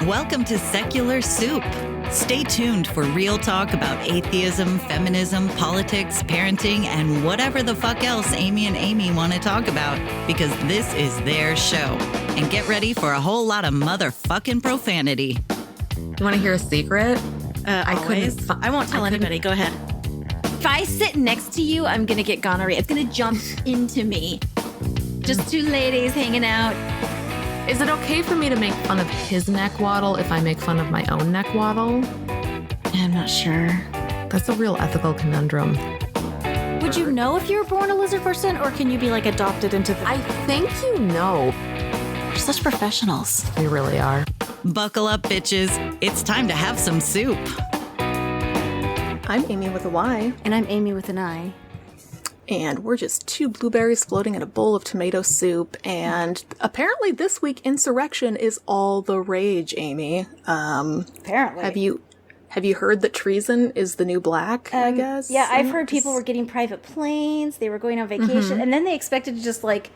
Welcome to Secular Soup. Stay tuned for real talk about atheism, feminism, politics, parenting, and whatever the fuck else Amy and Amy want to talk about, because this is their show. And get ready for a whole lot of motherfucking profanity. You want to hear a secret? I won't tell anybody. Go ahead. If I sit next to you, I'm going to get gonorrhea. It's going to jump into me. Just two ladies hanging out. Is it okay for me to make fun of his neck waddle if I make fun of my own neck waddle? I'm not sure. That's a real ethical conundrum. Would you know if you were born a lizard person, or can you be like adopted into the... I think you know. We're such professionals. We really are. Buckle up, bitches. It's time to have some soup. I'm Amy with a Y. And I'm Amy with an I. And we're just two blueberries floating in a bowl of tomato soup. And apparently this week, insurrection is all the rage, Amy. Apparently. Have you heard that treason is the new black, I guess? Yeah, I've heard people were getting private planes. They were going on vacation. And then they expected to just, like,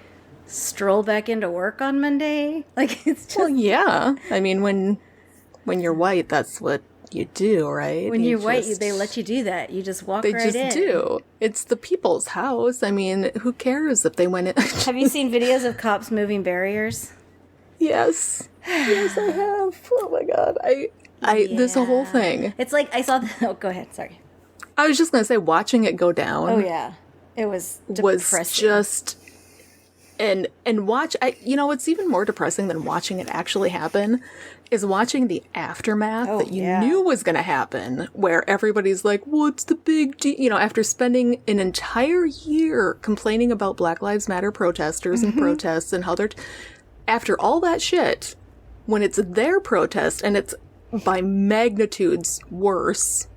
stroll back into work on Monday. Like, it's just... Well, yeah. I mean, when you're white, that's what you do, right? When you're white, they let you do that. You just walk right in. They just do. It's the people's house. I mean, who cares if they went in? Have you seen videos of cops moving barriers? Yes. Yes, I have. Oh my God. This whole thing. It's like, I saw oh, go ahead. Sorry. I was just going to say, watching it go down. Oh, yeah. It was depressing. Was just... And watch, what's even more depressing than watching it actually happen is watching the aftermath that you knew was going to happen, where everybody's like, what's the big deal? After spending an entire year complaining about Black Lives Matter protesters and protests and how they're... After all that shit, when it's their protest and it's by magnitudes worse...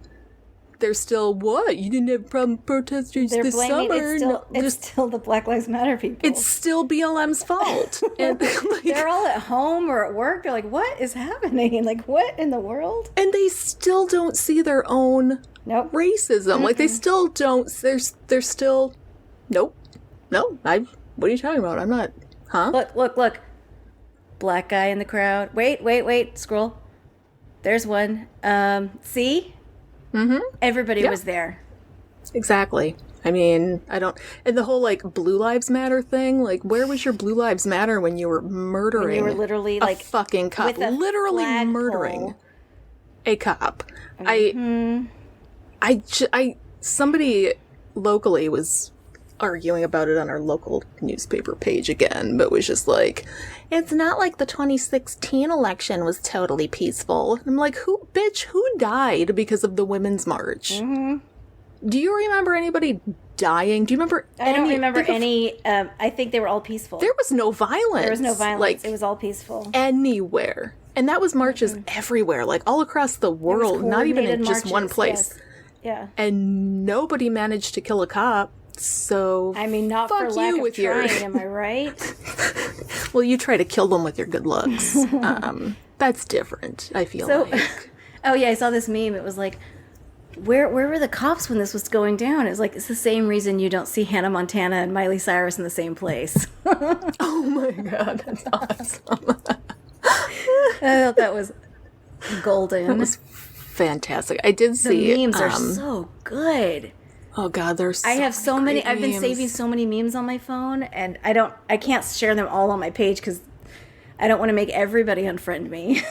They're still, what? You didn't have problem protesters this summer? It's still the Black Lives Matter people. It's still BLM's fault. And they're all at home or at work. They're like, what is happening? Like, what in the world? And they still don't see their own racism. Mm-hmm. Like, they still don't. They're still, nope. No, what are you talking about? I'm not, huh? Look. Black guy in the crowd. Wait. Scroll. There's one. See? Mm-hmm. Everybody was there. Exactly. I mean, and the whole, like, Blue Lives Matter thing, like, where was your Blue Lives Matter when you were murdering when you were literally, a fucking cop? Literally murdering a cop. Somebody locally was arguing about it on our local newspaper page again, but was just like, it's not like the 2016 election was totally peaceful. I'm like, who died because of the Women's March? Mm-hmm. Do you remember anybody dying? Do you remember I don't remember any. I think they were all peaceful. There was no violence. There was no violence. Like, it was all peaceful. Anywhere. And that was marches everywhere, like all across the world, not even in just one place. Yes. Yeah. And nobody managed to kill a cop. So I mean, not for lack of trying, am I right? Well, you try to kill them with your good looks. That's different, I feel like. Oh yeah, I saw this meme. It was like, where were the cops when this was going down? It was like, it's the same reason you don't see Hannah Montana and Miley Cyrus in the same place. Oh my God, that's awesome. I thought that was golden. That was fantastic. I did see the memes are so good. Oh God, there's I have so many. I've been saving so many memes on my phone, and I can't share them all on my page because I don't want to make everybody unfriend me.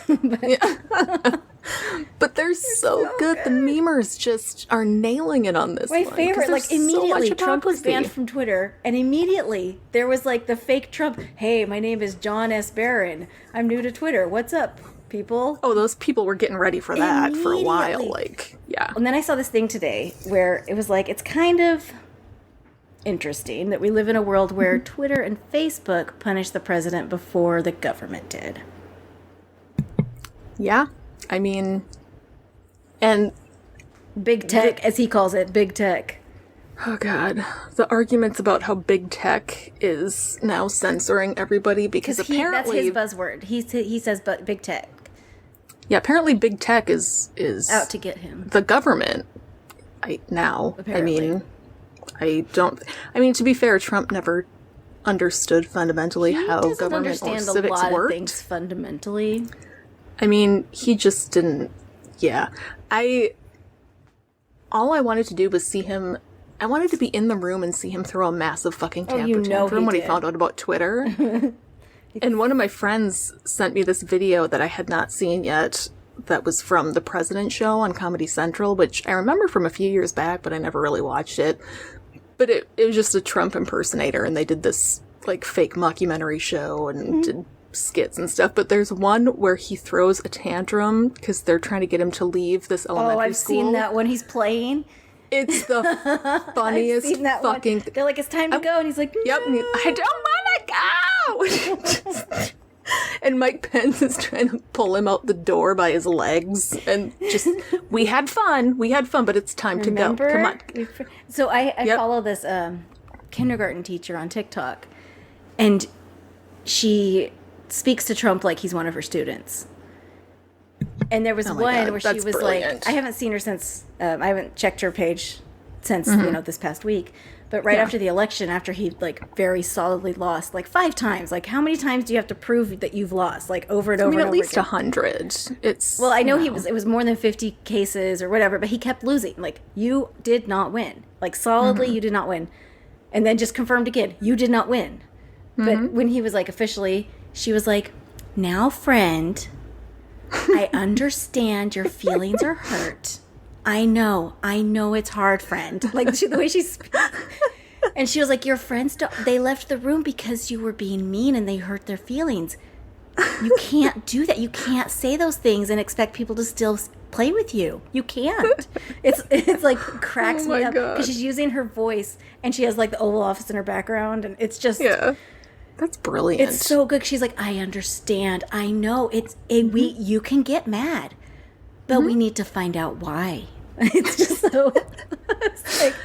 But they're so good. The memers just are nailing it on this. My favorite, like immediately, Trump was banned from Twitter, and immediately there was like the fake Trump. Hey, my name is John S. Barron. I'm new to Twitter. What's up, people? Oh, those people were getting ready for that for a while. Like, yeah. And then I saw this thing today where it was like, it's kind of interesting that we live in a world where Twitter and Facebook punish the president before the government did. Yeah. I mean, and big tech, as he calls it, big tech. Oh God, the arguments about how big tech is now censoring everybody because apparently that's his buzzword. He says, but big tech. Yeah, apparently big tech is out to get him. The government. Apparently. I mean, to be fair, Trump never understood fundamentally how government or civics worked. Things fundamentally. I mean, he just didn't. Yeah. All I wanted to do was see him. I wanted to be in the room and see him throw a massive fucking tantrum when he found out about Twitter. And one of my friends sent me this video that I had not seen yet that was from The President Show on Comedy Central, which I remember from a few years back, but I never really watched it. But it was just a Trump impersonator, and they did this, like, fake mockumentary show and did skits and stuff. But there's one where he throws a tantrum because they're trying to get him to leave this elementary school. Oh, I've seen that when he's playing. It's the funniest fucking... They're like, it's time to go, and he's like, no. Yep, I don't want to go! And Mike Pence is trying to pull him out the door by his legs, and just, we had fun, but it's time to go. Come on. So I follow this kindergarten teacher on TikTok, and she speaks to Trump like he's one of her students. And there was one where she was brilliant. Like, I haven't seen her since, I haven't checked her page since, this past week. But after the election, after he, like, very solidly lost, like, 5 times. Like, how many times do you have to prove that you've lost? Like, over and over and over again? At least again? 100. It's... Well, I know it was more than 50 cases or whatever, but he kept losing. Like, you did not win. Like, solidly, you did not win. And then just confirmed again, you did not win. But when he was, like, officially, she was like, now, friend, I understand your feelings are hurt. I know it's hard, friend. Like, the way she speaks. And she was like, your friends, they left the room because you were being mean and they hurt their feelings. You can't do that. You can't say those things and expect people to still play with you. You can't. It's like, cracks me up. Because she's using her voice and she has, like, the Oval Office in her background. And it's just... Yeah. That's brilliant. It's so good. She's like, I understand. I know. You can get mad. But we need to find out why. It's just so... It's like,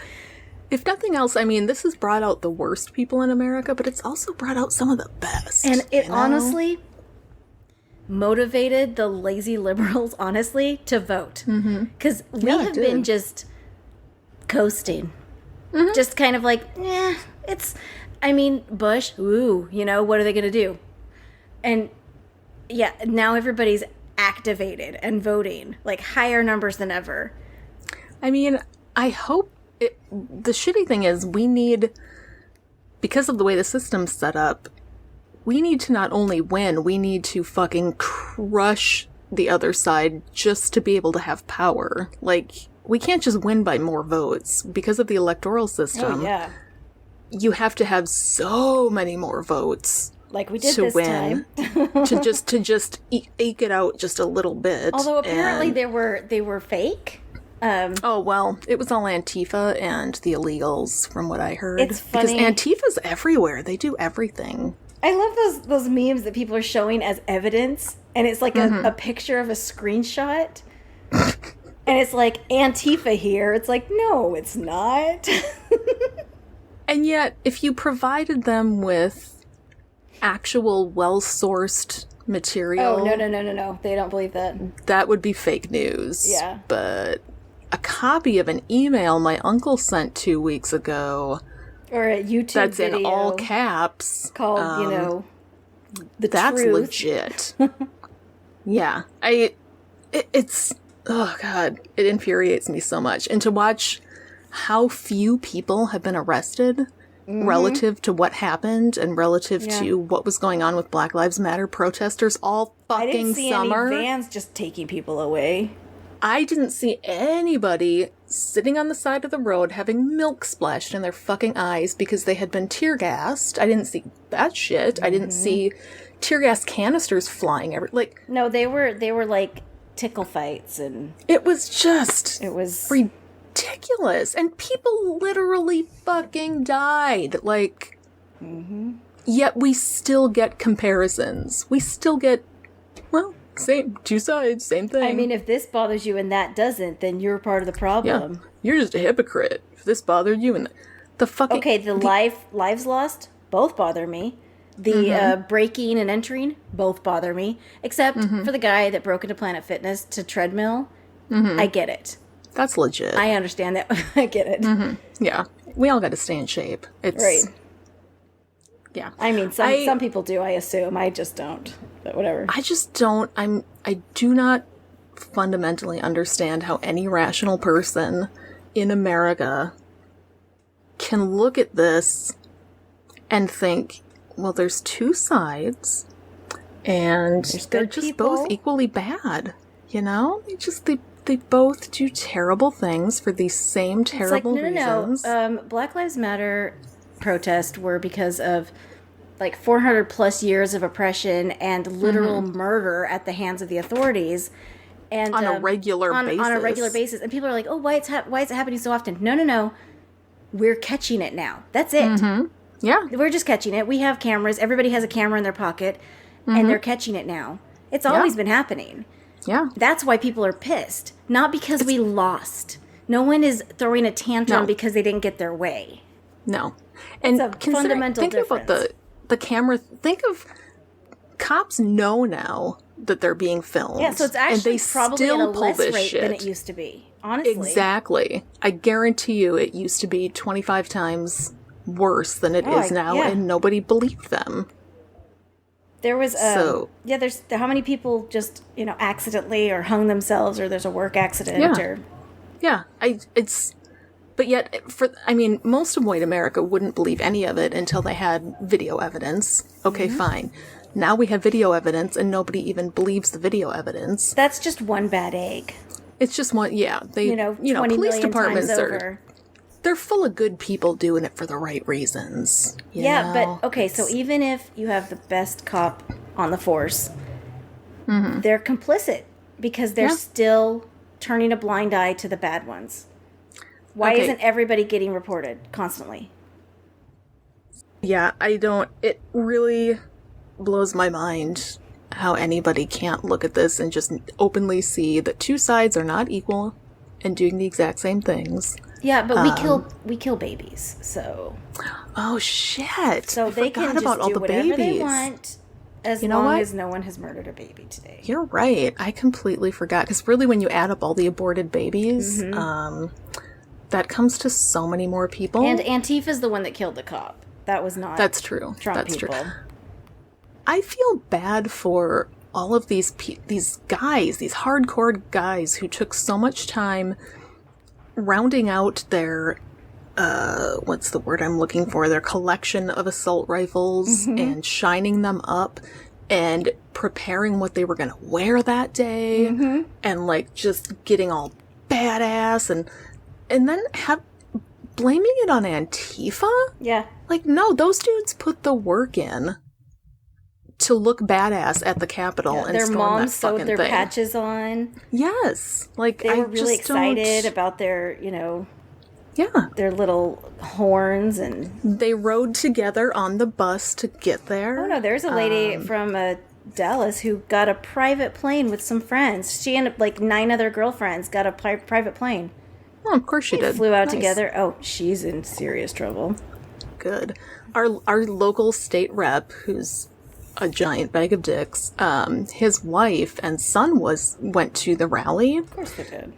if nothing else, I mean, this has brought out the worst people in America, but it's also brought out some of the best. And it honestly motivated the lazy liberals, honestly, to vote. Because we have been just coasting. Just kind of like, it's... I mean, Bush, what are they going to do? And, now everybody's activated and voting, like, higher numbers than ever. I mean, I hope the shitty thing is because of the way the system's set up, we need to not only win, we need to fucking crush the other side just to be able to have power. Like, we can't just win by more votes. Because of the electoral system, you have to have so many more votes. Like we did to this win, time. to just eke it out just a little bit. Although apparently they were fake. Oh, well, it was all Antifa and the illegals, from what I heard. It's funny. Because Antifa's everywhere. They do everything. I love those memes that people are showing as evidence, and it's like a picture of a screenshot. And it's like, Antifa here. It's like, no, it's not. And yet, if you provided them with actual well-sourced material... Oh, no. They don't believe that. That would be fake news. Yeah. But a copy of an email my uncle sent 2 weeks ago... Or a YouTube that's video... in all caps. Called, The That's Truth. legit. Yeah. It's... Oh, God. It infuriates me so much. And to watch how few people have been arrested relative to what happened and relative to what was going on with Black Lives Matter protesters all fucking summer. I didn't see any vans just taking people away. I didn't see anybody sitting on the side of the road having milk splashed in their fucking eyes because they had been tear gassed. I didn't see that shit. I didn't see tear gas canisters flying No, they were like tickle fights, and it was ridiculous, and people literally fucking died. Yet we still get comparisons. We still get, same, two sides, same thing. I mean, if this bothers you and that doesn't, then you're part of the problem. Yeah. You're just a hypocrite. If this bothered you and the fucking... Okay, lives lost, both bother me. The breaking and entering, both bother me. Except for the guy that broke into Planet Fitness to treadmill. I get it. That's legit. I understand that. I get it. Yeah. We all got to stay in shape. It's... Right. Yeah. I mean, some people do, I assume. I just don't. But whatever. I just don't, I do not fundamentally understand how any rational person in America can look at this and think, well, there's two sides, and they're just people. both equally bad, you know? They both do terrible things for these same terrible reasons. No. Black Lives Matter protests were because of like 400 plus years of oppression and literal murder at the hands of the authorities. And on a regular basis. On a regular basis. And people are like, oh, why is it happening so often? No. We're catching it now. That's it. Yeah. We're just catching it. We have cameras. Everybody has a camera in their pocket. And they're catching it now. It's always been happening. Yeah. That's why people are pissed. Not because we lost. No one is throwing a tantrum because they didn't get their way. No. And it's a fundamental difference. About the camera. Think of cops know now that they're being filmed. Yeah, so it's actually probably at a less rate than it used to be. Honestly. Exactly. I guarantee you it used to be 25 times worse than it is now, and nobody believed them. There was there's how many people just, accidentally or hung themselves, or there's a work accident or but yet most of white America wouldn't believe any of it until they had video evidence. Okay, fine. Now we have video evidence and nobody even believes the video evidence. That's just one bad egg. It's just one, they, 20 police departments times over. They're full of good people doing it for the right reasons. You know? But, okay, so even if you have the best cop on the force, they're complicit because they're still turning a blind eye to the bad ones. Why isn't everybody getting reported constantly? Yeah, it really blows my mind how anybody can't look at this and just openly see that two sides are not equal and doing the exact same things. Yeah, but we kill babies, so. Oh shit! So they can just about all do the whatever babies. they want, as long as no one has murdered a baby today. You're right. I completely forgot, because really, when you add up all the aborted babies, that comes to so many more people. And Antifa's the one that killed the cop. That was not. That's true. Trump That's people. true. I feel bad for all of these guys, these hardcore guys who took so much time rounding out their, what's the word I'm looking for? Their collection of assault rifles and shining them up and preparing what they were going to wear that day and just getting all badass and then blaming it on Antifa? Yeah. No, those dudes put the work in to look badass at the Capitol and their storm moms that fucking sewed their thing. patches on. Yes. They were really excited about their, their little horns, and they rode together on the bus to get there. Oh no, there's a lady from Dallas who got a private plane with some friends. She and 9 other girlfriends got a private plane. Oh, of course she did. Flew out together. Oh, she's in serious trouble. Good. Our local state rep, who's a giant bag of dicks, his wife and son went to the rally. Of course they did.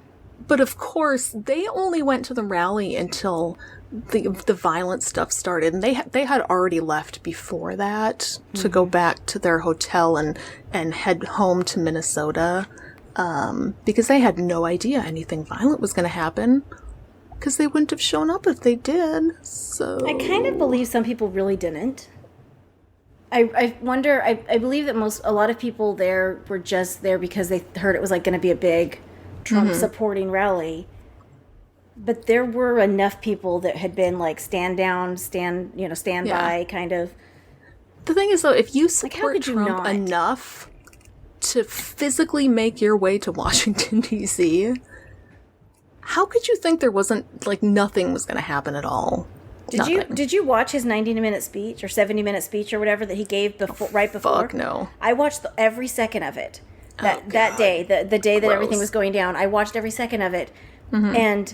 But of course, they only went to the rally until the violent stuff started, and they had already left before that to go back to their hotel and head home to Minnesota, because they had no idea anything violent was going to happen, because they wouldn't have shown up if they did. So I kind of believe some people really didn't. I wonder. I believe that a lot of people there were just there because they heard it was going to be a big Trump supporting rally. But there were enough people that had been stand down, stand by kind of. The thing is, though, if you support Trump enough to physically make your way to Washington, D.C., how could you think there wasn't nothing was going to happen at all? Did you watch his 90-minute speech or 70-minute speech or whatever that he gave right before? Fuck no. I watched every second of it. That day, the day that everything was going down, I watched every second of it, and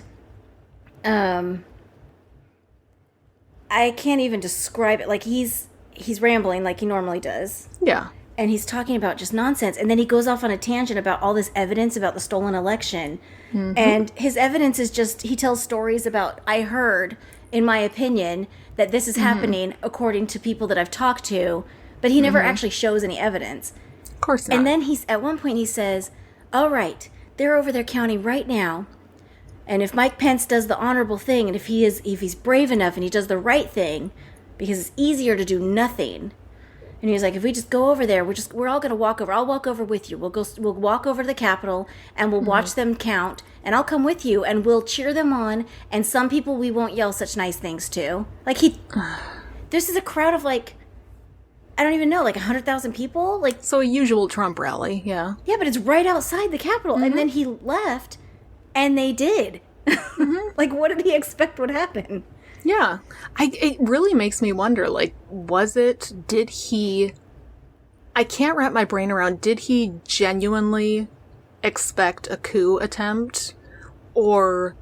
I can't even describe it. He's rambling like he normally does. Yeah. And he's talking about just nonsense, and then he goes off on a tangent about all this evidence about the stolen election, and his evidence is just he tells stories about I heard. In my opinion, that this is happening according to people that I've talked to, but he never actually shows any evidence. course not. And then at one point he says, all right, they're over there counting right now. And if Mike Pence does the honorable thing, and if he's brave enough and he does the right thing, because it's easier to do nothing. And he was like, if we just go over there, we're all going to walk over. I'll walk over with you. We'll walk over to the Capitol and we'll watch them count, and I'll come with you and we'll cheer them on. And some people we won't yell such nice things to. Like this is a crowd of like, I don't even know, like 100,000 people. Like, so a usual Trump rally, yeah. Yeah, but it's right outside the Capitol. And then he left, and they did. Like, what did he expect would happen? Yeah. It really makes me wonder, like, I can't wrap my brain around, did he genuinely expect a coup attempt? Or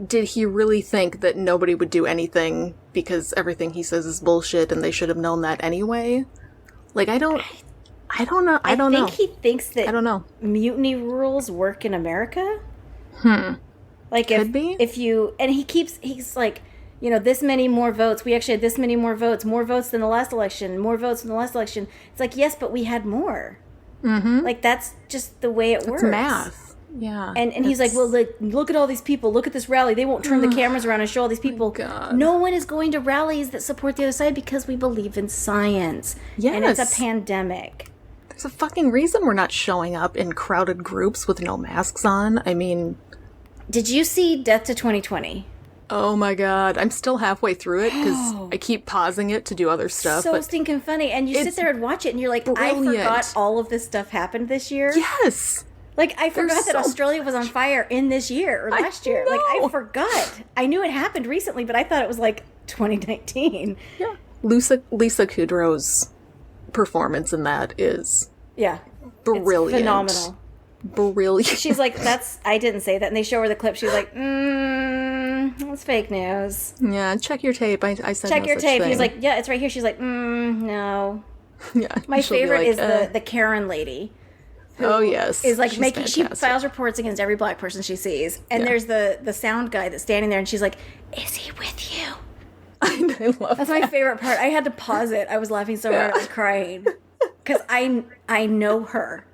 did he really think that nobody would do anything because everything he says is bullshit and they should have known that anyway? Like, I don't know. I think he thinks that I don't know. Mutiny rules work in America. Like, he's like, you know, this many more votes. We actually had this many more votes than the last election, more votes than the last election. It's like, yes, but we had more. Like, that's just the way it works. It's math. Yeah. And he's like, well, look at all these people. Look at this rally. They won't turn the cameras around and show all these people. God. No one is going to rallies that support the other side because we believe in science. Yes. And it's a pandemic. There's a fucking reason we're not showing up in crowded groups with no masks on. I mean... Did you see Death to 2020? Oh my god, I'm still halfway through it because I keep pausing it to do other stuff. So stinking funny, and you sit there and watch it, and you're like, brilliant. I forgot all of this stuff happened this year. Yes! Like, I forgot that Australia was on fire in this year, or last year. Like, I forgot. I knew it happened recently, but I thought it was, like, 2019. Yeah. Lisa Kudrow's performance in that is... Yeah. Brilliant. It's phenomenal. Brilliant. She's like, I didn't say that. And they show her the clip. She's like, that's fake news. Yeah, check your tape. I said check no your such tape. thing. He's like, yeah, it's right here. She's like, no. Yeah. My she'll be favorite like, is the Karen lady. Oh, yes. Is like She's making, she fantastic. files reports against every black person she sees. And there's the sound guy that's standing there, and she's like, is he with you? I love That's my favorite part. I had to pause it. I was laughing so hard I was crying. Because I know her.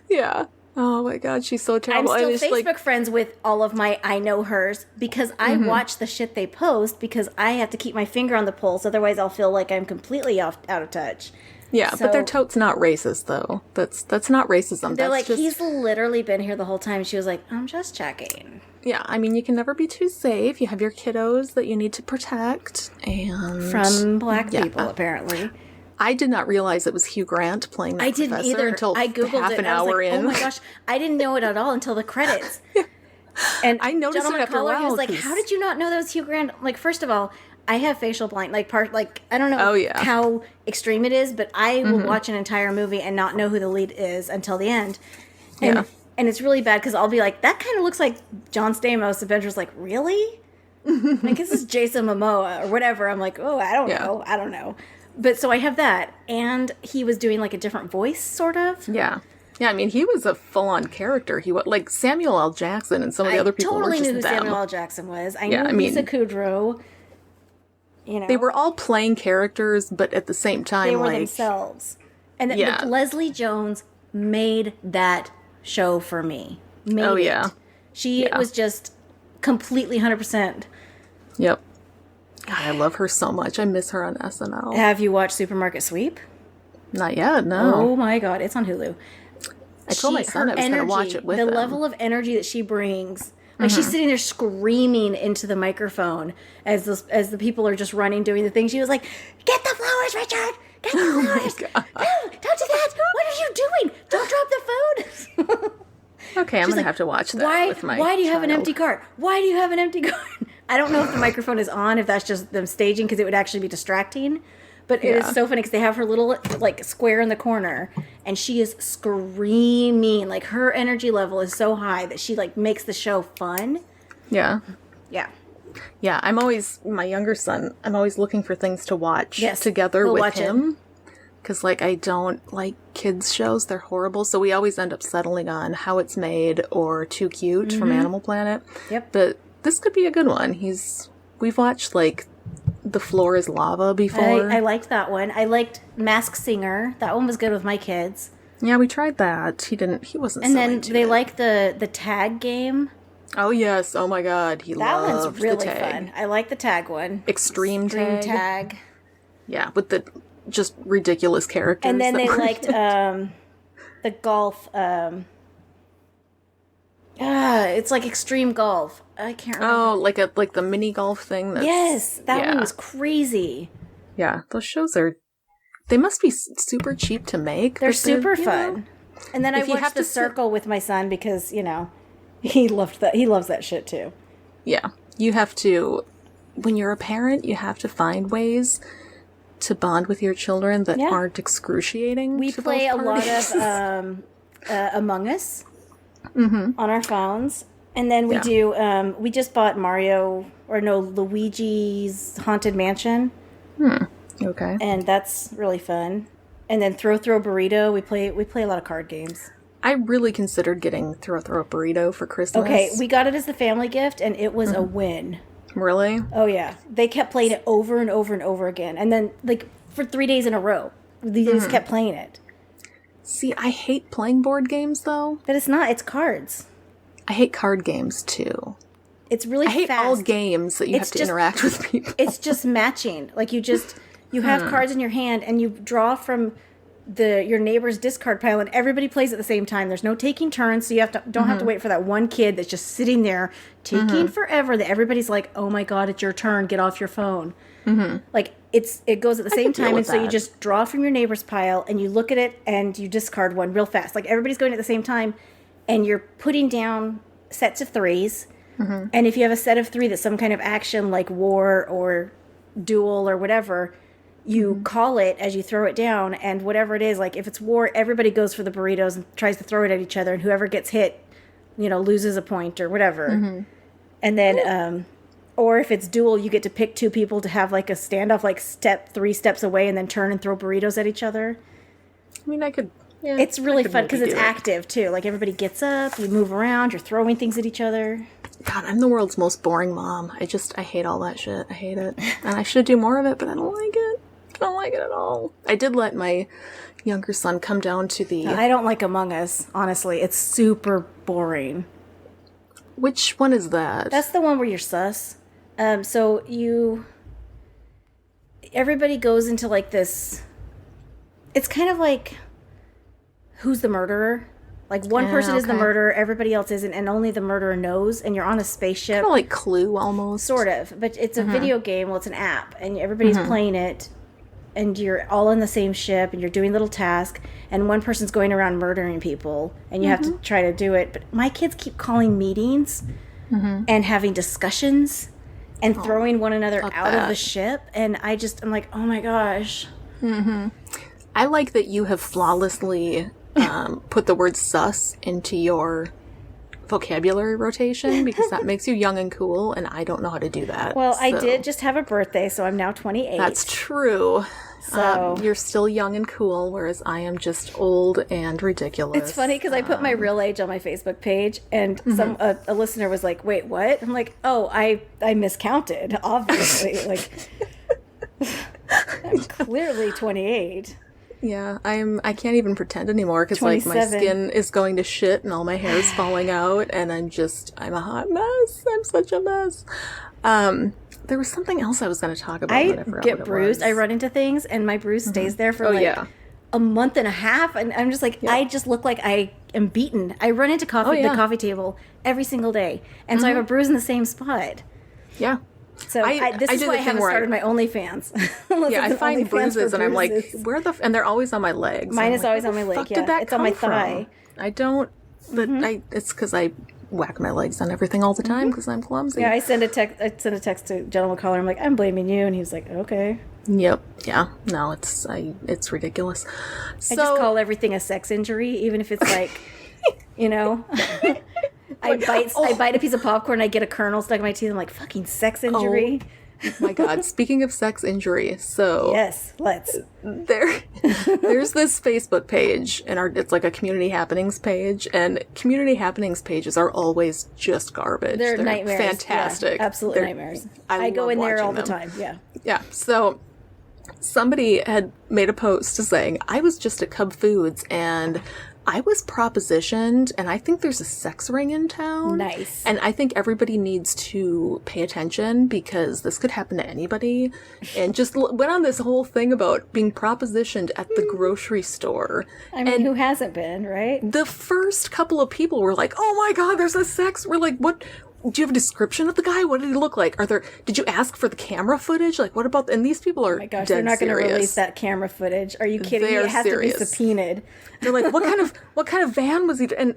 Yeah. Oh my god, she's so I'm terrible. still Facebook friends with all of my I know hers because I watch the shit they post because I have to keep my finger on the pulse. Otherwise, I'll feel like I'm completely out of touch. Yeah, So- but they're totes not racist, though. That's not racism. They're That's like, just, he's literally been here the whole time. She was like, I'm just checking. yeah, I mean, you can never be too safe. You have your kiddos that you need to protect. And From black people, apparently. I did not realize it was Hugh Grant playing that I didn't professor either. until I Googled half it an and I was hour like, in. oh my gosh, I didn't know it at all until the credits. And I noticed Gentleman it after a Caller, he while, was like, 'cause- how did you not know that was Hugh Grant? Like, first of all, I have facial blind, I don't know Oh, yeah. how extreme it is, but I will watch an entire movie and not know who the lead is until the end. And, Yeah. and it's really bad because I'll be like, that kind of looks like John Stamos. The Bender's like, really? Like, this is Jason Momoa or whatever. I'm like, oh, I don't know. But so I have that, and he was doing like a different voice, sort of. Yeah. Yeah, I mean, he was a full-on character. He was like Samuel L. Jackson and some of the other people totally were just knew who them. Samuel L. Jackson was. I Yeah, knew I mean- Lisa Kudrow. You know, They were all playing characters, but at the same time, they were like... themselves. And Yeah. Leslie Jones made that show for me. Oh, yeah. She was just completely 100%. Yep. God, I love her so much. I miss her on SNL. Have you watched Supermarket Sweep? Not yet, no. Oh my God, it's on Hulu. I told my son I was going to watch it with the him. level of energy that she brings. Like, she's sitting there screaming into the microphone as the people are just running, doing the thing. She was like, get the flowers, Richard! Get the flowers! No, don't do that! What are you doing? Don't drop the phone! Okay, I'm going to like, have to watch that with my Why do you have an child. empty cart? Why do you have an empty cart? I don't know if the microphone is on, if that's just them staging, because it would actually be distracting. But it is so funny because they have her little, like, square in the corner, and she is screaming. Like, her energy level is so high that she, like, makes the show fun. Yeah. Yeah. Yeah, my younger son, I'm always looking for things to watch together we'll with watch him. Because, like, I don't like kids' shows. They're horrible. So we always end up settling on How It's Made or Too Cute from Animal Planet. Yep. But this could be a good one. We've watched, like, The Floor is Lava before. I liked that one. I liked Masked Singer. That one was good with my kids. Yeah, we tried that. He wasn't And so then into they it. like the tag game. Oh, yes. Oh, my God. That That one's really the tag. fun. I like the tag one. Extreme tag. Yeah, with the just ridiculous characters. And then they liked the golf. It's like extreme golf. I can't remember. Oh, like the mini golf thing. Yes, that one was crazy. Yeah, those shows they must be super cheap to make. They're but super fun. And then I watched The Circle with my son because, he loves that shit too. Yeah. You have to, when you're a parent, you have to find ways to bond with your children that aren't excruciating. We play a lot of Among Us on our phones. And then we do, we just bought Luigi's Haunted Mansion. Okay. And that's really fun. And then Throw Burrito, we play a lot of card games. I really considered getting Throw Burrito for Christmas. Okay, we got it as the family gift, and it was a win. Really? Oh, yeah. They kept playing it over and over and over again. And then, for 3 days in a row, they just kept playing it. See, I hate playing board games, though. But it's not. It's cards. I hate card games, too. It's really fast. I hate all games that you have to interact with people. It's just matching. You have cards in your hand, and you draw from your neighbor's discard pile, and everybody plays at the same time. There's no taking turns, so you don't have to wait for that one kid that's just sitting there taking forever. That everybody's like, "Oh my god, it's your turn! Get off your phone!" It goes at the same time, and so you just draw from your neighbor's pile, and you look at it, and you discard one real fast. Like everybody's going at the same time, and you're putting down sets of threes. And if you have a set of three that's some kind of action, like war or duel or whatever, you call it as you throw it down, and whatever it is, like if it's war, everybody goes for the burritos and tries to throw it at each other, and whoever gets hit, loses a point or whatever. And then, or if it's duel, you get to pick two people to have like a standoff, like 3 steps away, and then turn and throw burritos at each other. I mean, it's really fun because it's active too. Like everybody gets up, you move around, you're throwing things at each other. God, I'm the world's most boring mom. I hate all that shit. I hate it. And I should do more of it, but I don't like it. I don't like it at all. I did let my younger son come down to the... I don't like Among Us, honestly. It's super boring. Which one is that? That's the one where you're sus. Everybody goes into like this... It's kind of like... Who's the murderer? Like one person is the murderer, everybody else isn't, and only the murderer knows, and you're on a spaceship. Kind of like Clue, almost. Sort of, but it's a video game. Well, it's an app, and everybody's playing it, and you're all on the same ship, and you're doing little tasks, and one person's going around murdering people, and you have to try to do it. But my kids keep calling meetings and having discussions and throwing one another out of the ship, and I'm like, oh my gosh. I like that you have flawlessly... put the word sus into your vocabulary rotation because that makes you young and cool, and I don't know how to do that. Well, I did just have a birthday, so I'm now 28. That's true. So you're still young and cool, whereas I am just old and ridiculous. It's funny because I put my real age on my Facebook page, and a listener was like, "Wait, what?" I'm like, "Oh, I miscounted. Obviously, like I'm clearly 28." Yeah, I can't even pretend anymore because like my skin is going to shit and all my hair is falling out, and I'm a hot mess. I'm such a mess. There was something else I was going to talk about. I get bruised. I run into things, and my bruise stays there for a month and a half, and I'm just like, I just look like I am beaten. I run into the coffee table every single day, and so I have a bruise in the same spot. Yeah. So this is why I haven't started my OnlyFans. I find bruises, and I'm like, and they're always on my legs. Mine is always on my leg. Yeah, it's on my thigh. I don't, but it's because I whack my legs on everything all the time because I'm clumsy. Yeah, I send a text to Gentleman Caller. I'm like, I'm blaming you, and he's like, okay. Yep. Yeah. No, it's ridiculous. I just call everything a sex injury, even if it's like, I bite a piece of popcorn, I get a kernel stuck in my teeth. I'm like, fucking sex injury. Oh my God. Speaking of sex injury, so yes, let's. There's this Facebook page, and it's like a community happenings page, and community happenings pages are always just garbage. They're nightmares. Fantastic. Yeah, absolute nightmares. I go in there all the time. Yeah. Yeah. So somebody had made a post saying, I was just at Cub Foods and I was propositioned, and I think there's a sex ring in town. Nice. And I think everybody needs to pay attention because this could happen to anybody. And just went on this whole thing about being propositioned at the grocery store. I mean, who hasn't been, right? The first couple of people were like, oh my God, there's a sex. We're like, what? Do you have a description of the guy? What did he look like? Did you ask for the camera footage? Like, what about, and these people are, oh my gosh, dead they're not going to serious. Release that camera footage. Are you kidding me? It has serious. to be subpoenaed. They're like, what kind of van was he? And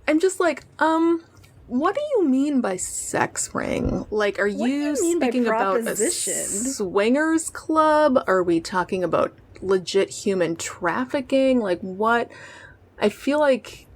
I'm just like, what do you mean by sex ring? Like, are you speaking about a swingers club? Are we talking about legit human trafficking? Like, what? I feel like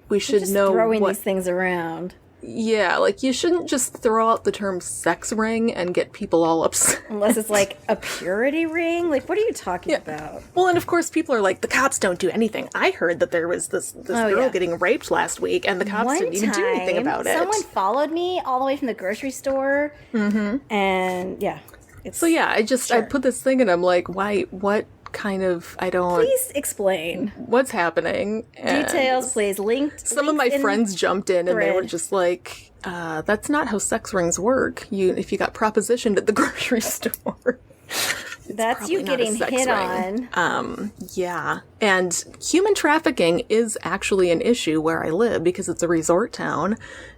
we should just know throwing these things around. Yeah, like, you shouldn't just throw out the term sex ring and get people all upset. Unless it's like a purity ring. Like, what are you talking about? Well, and of course people are like, the cops don't do anything. I heard that there was this girl getting raped last week and the cops didn't even do anything about it. Someone followed me all the way from the grocery store. Mm-hmm. And yeah. I put this thing and I'm like, why, what kind of, Please explain. What's happening? And details, please. Some of my friends jumped in and they were just like, that's not how sex rings work. If you got propositioned at the grocery store. That's you getting hit on. Yeah. And human trafficking is actually an issue where I live because it's a resort town.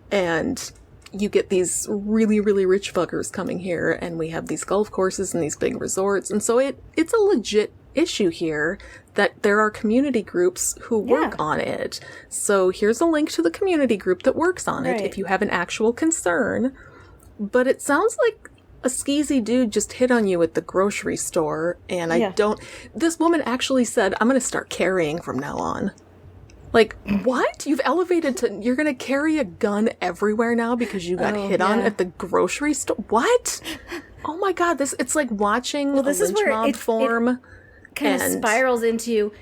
And you get these really, really rich fuckers coming here, and we have these golf courses and these big resorts. And so it's a legit issue here that there are community groups who work on it. So here's a link to the community group that works on it if you have an actual concern. But it sounds like a skeezy dude just hit on you at the grocery store, and this woman actually said, I'm going to start carrying from now on. Like, what? You've elevated to, you're going to carry a gun everywhere now because you got hit on at the grocery store? What? Oh my God, it's like watching a lynch mob form. It kind of spirals into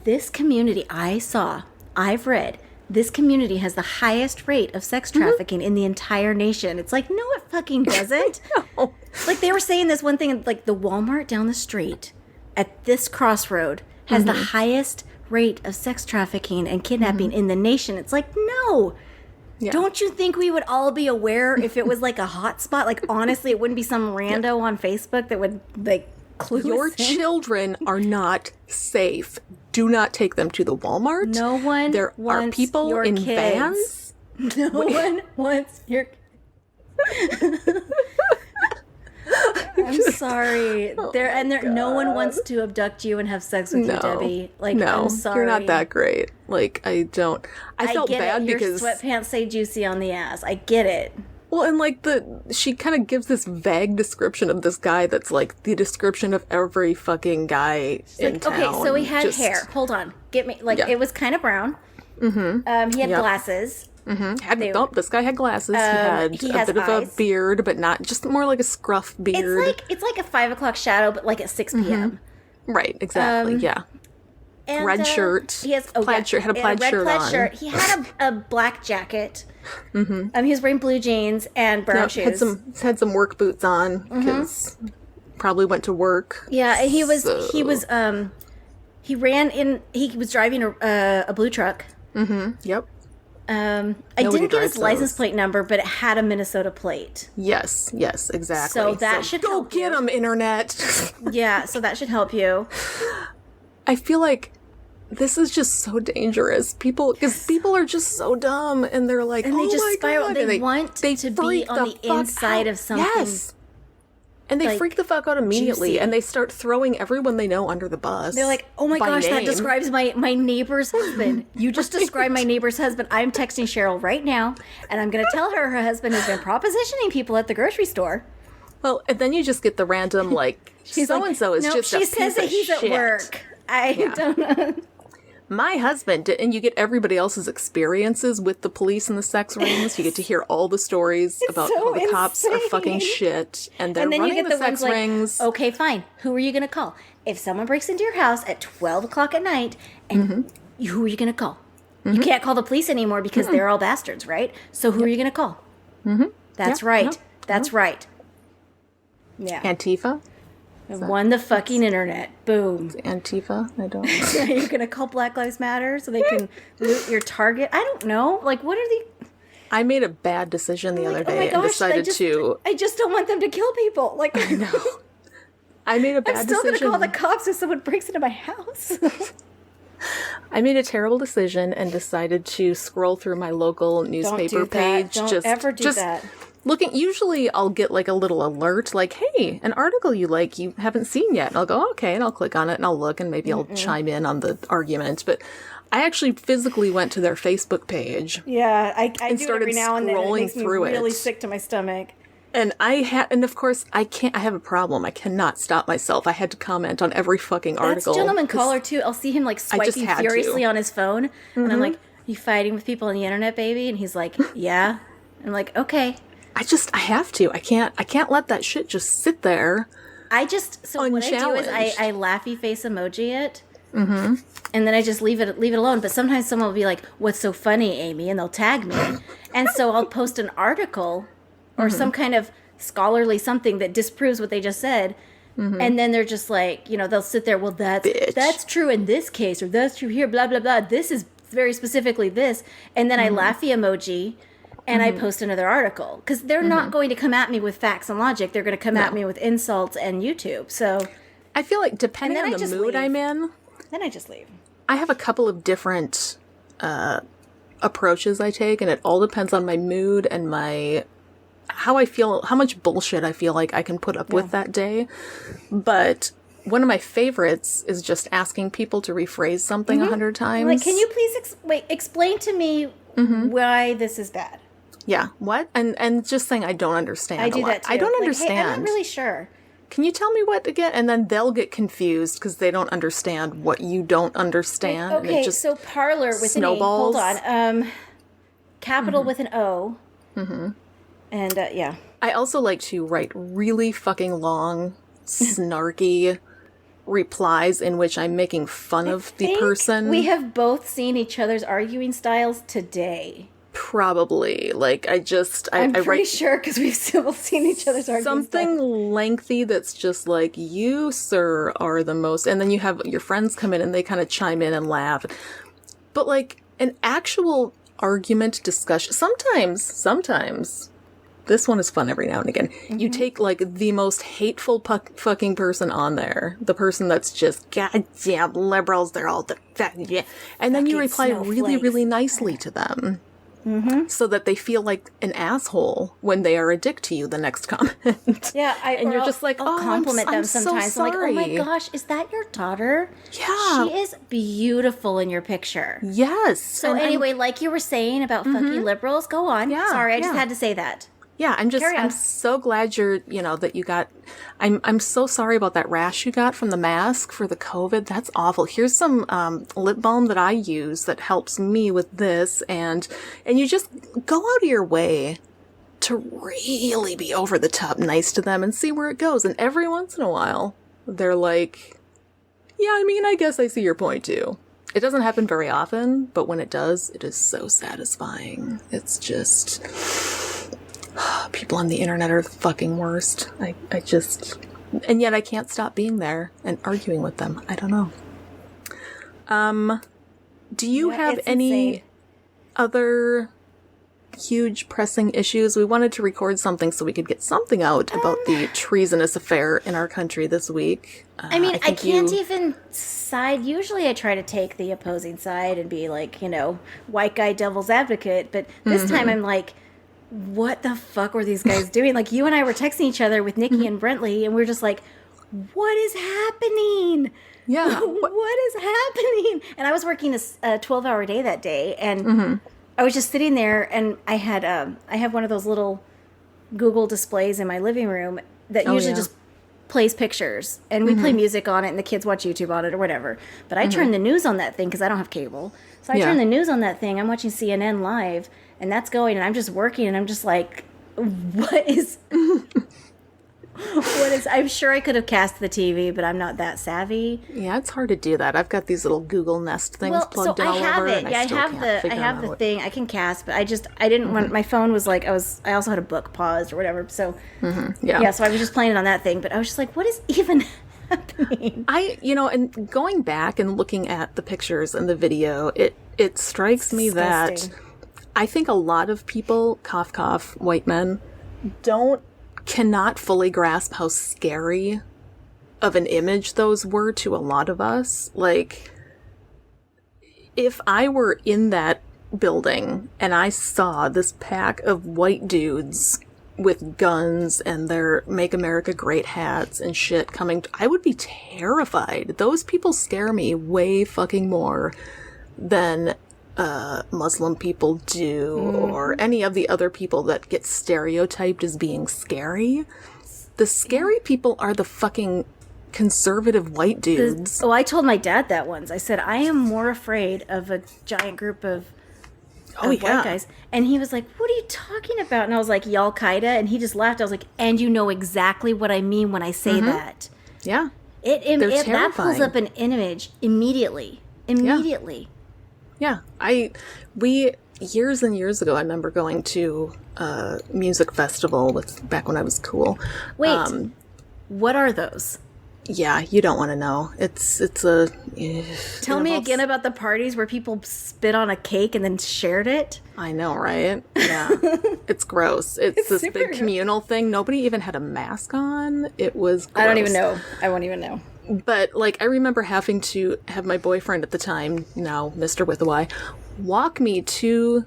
this community I've read, this community has the highest rate of sex trafficking in the entire nation. It's like, no, it fucking doesn't. No. Like, they were saying this one thing, like, the Walmart down the street at this crossroad has the highest rate of sex trafficking and kidnapping in the nation. It's like, no. Yeah. Don't you think we would all be aware if it was like a hot spot? Like, honestly, it wouldn't be some rando on Facebook that would, like, clue Your us in. children are not safe. Do not take them to the Walmart. No one There are wants people your in kids. vans. No one wants your I'm sorry. No one wants to abduct you and have sex with you, Debbie. Like, no, I'm sorry. You're not that great. Like, I felt get bad it. because your sweatpants say juicy on the ass. I get it. Well, and like she kind of gives this vague description of this guy that's like the description of every fucking guy in town. Okay, so he had hair. Hold on. Get me. Like, it was kind of brown. Mm-hmm. He had glasses. Mm-hmm. This guy had glasses. He had a bit of a beard, but not just more like a scruff beard. It's like a 5 o'clock shadow, but like at 6 p.m. Right. Exactly. Yeah. And, red shirt. He has plaid shirt. Had a plaid shirt on. Shirt. He had a black jacket. Mm-hmm. He was wearing blue jeans and brown shoes. Had some work boots on because probably went to work. Yeah, and he was driving a blue truck. Mm-hmm. Yep. I didn't get his license plate number, but it had a Minnesota plate. Yes, exactly. So that should help you. Go get him, internet. Yeah, so that should help you. I feel like this is just so dangerous. Because people are just so dumb, and they're like, and they just spiral. God. They want to be on the inside of something. Yes. And they freak the fuck out immediately, juicy. And they start throwing everyone they know under the bus. They're like, oh my gosh, name. that describes my neighbor's husband. You just described my neighbor's husband. I'm texting Cheryl right now, and I'm going to tell her husband has been propositioning people at the grocery store. Well, and then you just get the random, like, so-and-so is just a piece of shit. She says that he's at work. I don't know. My husband, and you get everybody else's experiences with the police and the sex rings. You get to hear all the stories about how the cops are fucking shit, and they're running the sex rings. Like, okay, fine. Who are you going to call? If someone breaks into your house at 12 o'clock at night, and who are you going to call? You can't call the police anymore because they're all bastards, right? So who are you going to call? Mm-hmm. That's right. That's right. Yeah. Antifa? I've won the fucking internet. Boom. Antifa? I don't. You're gonna call Black Lives Matter so they can loot your Target? I don't know. Like, what are the? I made a bad decision the other day and decided to. I just don't want them to kill people. Like, I know. I made a bad decision. I'm still gonna call the cops if someone breaks into my house. I made a terrible decision and decided to scroll through my local newspaper page. Don't ever do that. Looking, usually I'll get like a little alert, like, hey, an article you haven't seen yet. And I'll go, okay, and I'll click on it and I'll look and maybe I'll chime in on the argument. But I actually physically went to their Facebook page. Yeah, I do started every now and then. It makes me through really it. sick to my stomach. And of course, I have a problem. I cannot stop myself. I had to comment on every fucking article. That's gentleman caller too. I'll see him like swiping furiously on his phone. And I'm like, you fighting with people on the internet, baby? And he's like, yeah. I'm like, okay. I have to. I can't let that shit just sit there. What I do is I laughy face emoji it. Mm-hmm. And then I just leave it alone. But sometimes someone will be like, what's so funny, Amy? And they'll tag me. And so I'll post an article or some kind of scholarly something that disproves what they just said. Mm-hmm. And then they're just like, they'll sit there, well, that's true in this case, or that's true here, blah, blah, blah. This is very specifically this. And then I laughy emoji. And I post another article. Because they're not going to come at me with facts and logic. They're going to come at me with insults and YouTube. So I feel like depending on the mood I'm in. Then I just leave. I have a couple of different approaches I take. And it all depends on my mood and how I feel, how much bullshit I feel like I can put up with that day. But one of my favorites is just asking people to rephrase something 100 times. Like, can you please explain to me why this is bad? Yeah, what? And just saying I don't understand. I do that too. I don't like, understand. Hey, I'm not really sure. Can you tell me what again? And then they'll get confused because they don't understand what you don't understand. Like, okay, and it just so parlor with snowballs. an E. Hold on. Capital with an O. Mm-hmm. And yeah. I also like to write really fucking long, snarky replies in which I'm making fun of the person. We have both seen each other's arguing styles today. Probably. Like, I'm pretty sure because we've still seen each other's arguing something styles. Lengthy that's just like, you, sir, are the most... And then you have your friends come in and they kind of chime in and laugh. But, like, an actual argument discussion... Sometimes... This one is fun every now and again. Mm-hmm. You take, like, the most hateful fucking person on there. The person that's just, goddamn liberals, they're all... And then you reply really, really nicely to them. Mm-hmm. So that they feel like an asshole when they are a dick to you the next comment. Yeah, and you're just like, I'll compliment them sometimes. So I'm like, oh my gosh, is that your daughter? Yeah. She is beautiful in your picture. Yes. So anyway, like you were saying about fucking liberals, go on. Yeah, sorry, I just had to say that. Yeah, I'm so glad that you got, I'm so sorry about that rash you got from the mask for the COVID. That's awful. Here's some lip balm that I use that helps me with this. And you just go out of your way to really be over the top nice to them and see where it goes. And every once in a while, they're like, yeah, I mean, I guess I see your point too. It doesn't happen very often, but when it does, it is so satisfying. It's just... People on the internet are the fucking worst. And yet I can't stop being there and arguing with them. I don't know. Do you have any other huge pressing issues? We wanted to record something so we could get something out about the treasonous affair in our country this week. I mean, I can't even side. Usually I try to take the opposing side and be like, white guy devil's advocate. But this time I'm like, what the fuck were these guys doing? Like, you and I were texting each other with Nikki and Brentley, and we were just like, what is happening? Yeah. What is happening? And I was working a 12-hour day that day, and I was just sitting there, and I have one of those little Google displays in my living room that usually just plays pictures, and we play music on it, and the kids watch YouTube on it or whatever. But I turn the news on that thing because I don't have cable. So I turn the news on that thing. I'm watching CNN live, and that's going, and I'm just working, and I'm just like, what is I'm sure I could have cast the TV, but I'm not that savvy. Yeah, it's hard to do that. I've got these little Google Nest things plugged in all over. And I have the thing I can cast, but I didn't want, my phone was like, I also had a book paused or whatever. So yeah, so I was just playing it on that thing, but I was just like, what is even happening? And going back and looking at the pictures and the video, it strikes me that I think a lot of people, cough, cough, white men, cannot fully grasp how scary of an image those were to a lot of us. Like, if I were in that building and I saw this pack of white dudes with guns and their Make America Great hats and shit coming, I would be terrified. Those people scare me way fucking more than Muslim people do, or any of the other people that get stereotyped as being scary. The scary people are the fucking conservative white dudes. I told my dad that once. I said, I am more afraid of a giant group of white guys. And he was like, what are you talking about? And I was like, Al-Qaeda. And he just laughed. I was like, and you know exactly what I mean when I say that. Yeah. That pulls up an image immediately. Yeah. We years and years ago, I remember going to a music festival back when I was cool. Wait, what are those? Yeah, you don't want to know. It's a... Tell me again about the parties where people spit on a cake and then shared it. I know, right? Yeah. It's gross. It's this big communal thing. Nobody even had a mask on. It was gross. I don't even know. I won't even know. But, I remember having to have my boyfriend at the time, now Mr. with a Y, walk me to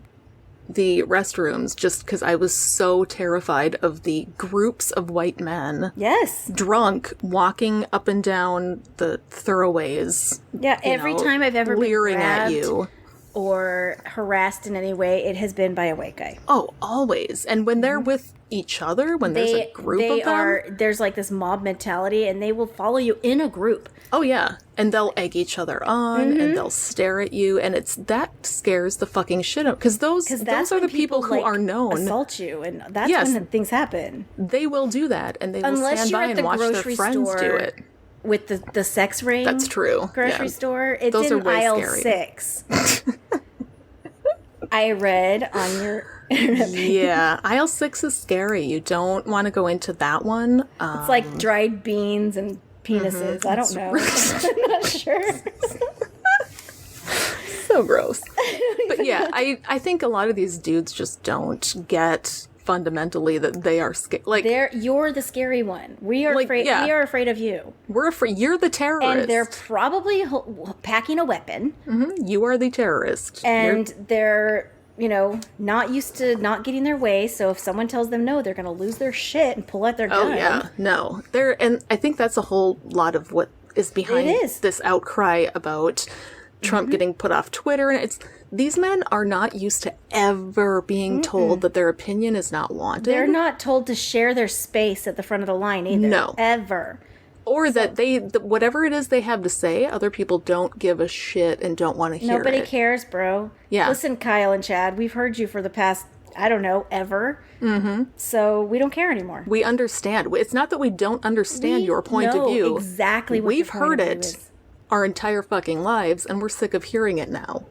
the restrooms just because I was so terrified of the groups of white men. Yes. Drunk, walking up and down the thoroughways. Yeah, every time I've ever been grabbed at you or harassed in any way, it has been by a white guy. Oh, always. And when they're with each other, when there's a group of them, there's this mob mentality, and they will follow you in a group. Oh yeah, and they'll egg each other on, and they'll stare at you, and that scares the fucking shit out, because those are the people who are known assault you, and that's when things happen. They will do that, and they will stand by and watch their friends do it. With the sex ring, that's true. Grocery store, it's those in aisle 6. I read on your yeah, aisle 6 is scary. You don't want to go into that one. It's like dried beans and penises. I don't know. I'm not sure. So gross. But yeah, I think a lot of these dudes just don't get fundamentally that they are you're the scary one. We are afraid. We are afraid of you. We're afraid. You're the terrorist, and they're probably packing a weapon. You are the terrorist, and they're not used to not getting their way. So if someone tells them no, they're going to lose their shit and pull out their gun. Oh yeah, no. And I think that's a whole lot of what is behind this outcry about Trump getting put off Twitter. And these men are not used to ever being told that their opinion is not wanted. They're not told to share their space at the front of the line either. No. Ever. Or that whatever it is they have to say, other people don't give a shit and don't want to hear it. Nobody cares, bro. Yeah. Listen, Kyle and Chad, we've heard you for the past, I don't know, ever. So we don't care anymore. We understand. It's not that we don't understand your point of view. Exactly what we've heard it our entire fucking lives, and we're sick of hearing it now.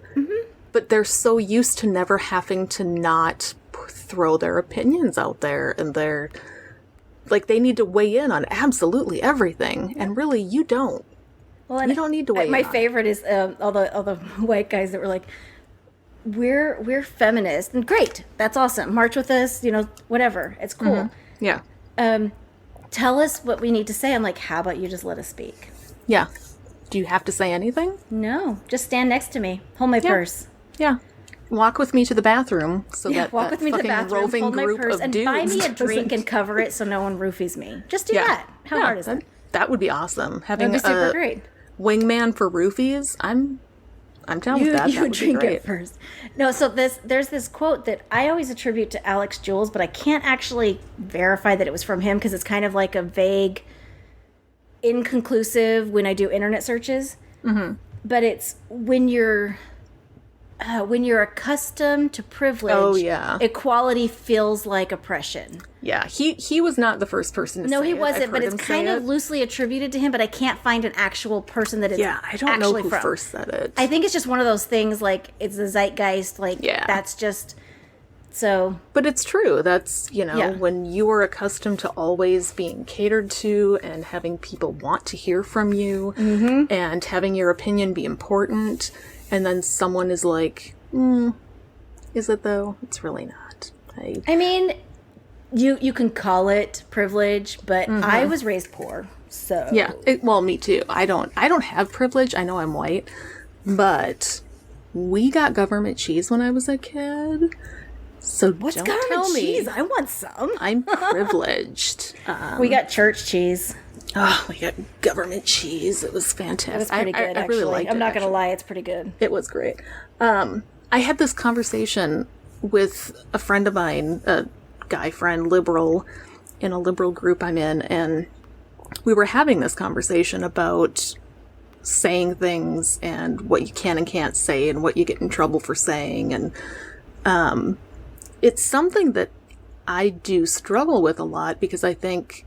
But they're so used to never having to not throw their opinions out there, and they're they need to weigh in on absolutely everything, and really you don't. Well, you don't need to weigh in. My favorite is all the white guys that were like, we're feminist, and great, that's awesome, march with us, whatever, it's cool. Yeah. Tell us what we need to say. I'm like, how about you just let us speak? Yeah. Do you have to say anything? No, just stand next to me, hold my purse. Yeah. Walk with me to the bathroom walk with me to the bathroom, roving hold my group purse, of and dudes buy me a drink and cover it so no one roofies me. Just do that. How hard is that? That would be awesome. Having That'd be super great. Wingman for roofies. I'm down with that. You would drink be great. it first. No, so there's this quote that I always attribute to Alex Jules, but I can't actually verify that it was from him because it's kind of like a vague, inconclusive when I do internet searches. But it's when you're when you're accustomed to privilege, equality feels like oppression. Yeah, he was not the first person to say it. No, he wasn't, but it's kind of loosely attributed to him, but I can't find an actual person that it's I don't know who from. First said it. I think it's just one of those things, like, it's the zeitgeist, like, that's just, so. But it's true. That's, when you are accustomed to always being catered to and having people want to hear from you and having your opinion be important, and then someone is like, is it though? It's really not. I mean, you can call it privilege, but I was raised poor, so. Yeah, well, me too. I don't have privilege. I know I'm white, but we got government cheese when I was a kid. So what's don't government tell me cheese? I want some. I'm privileged. We got church cheese. Oh, we got government cheese. It was fantastic. It was pretty good, I really liked it. I'm not going to lie, it's pretty good. It was great. I had this conversation with a friend of mine, a guy friend, liberal, in a liberal group I'm in, and we were having this conversation about saying things and what you can and can't say and what you get in trouble for saying, and it's something that I do struggle with a lot, because I think